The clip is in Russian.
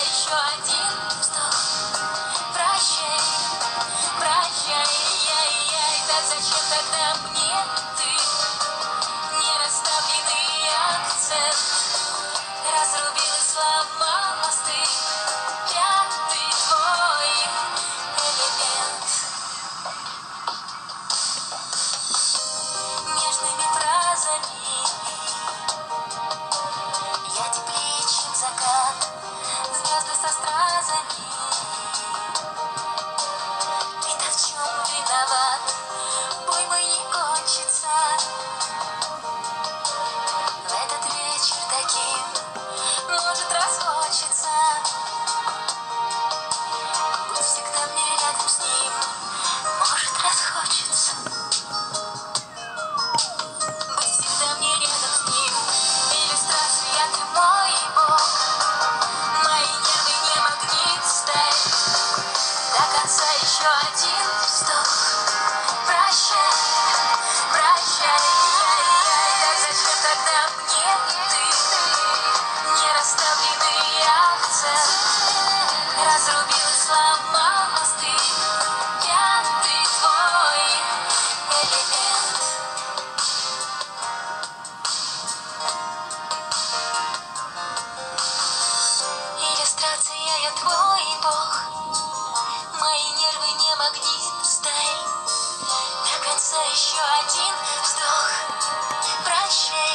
еще один вздох. Прощай, прощай, яй-яй. Да зачем тогда мне ты? Нерасставленный акцент разрубил и сломал мосты. Пятый твой элемент. Нежными фразами я теплее, чем закат, звезды со стразами. Ты-то в чем виноват? Бой мой не кончится. В этот вечер таким может расхочется. Будь всегда мне рядом с ним, может расхочется. Будь всегда мне рядом с ним. Иллюстрация, ты мой бог. Мои нервы не магнит, сталь. До конца еще один вздох. Прощай, прощай, яй-яй. Да зачем тогда мне ты? Нерасставленный акцент разрубил и сломал мосты. Пятый твой элемент. Иллюстрация, я твой бог. Мои нервы не магнит, сталь. До конца еще один вздох. Прощай.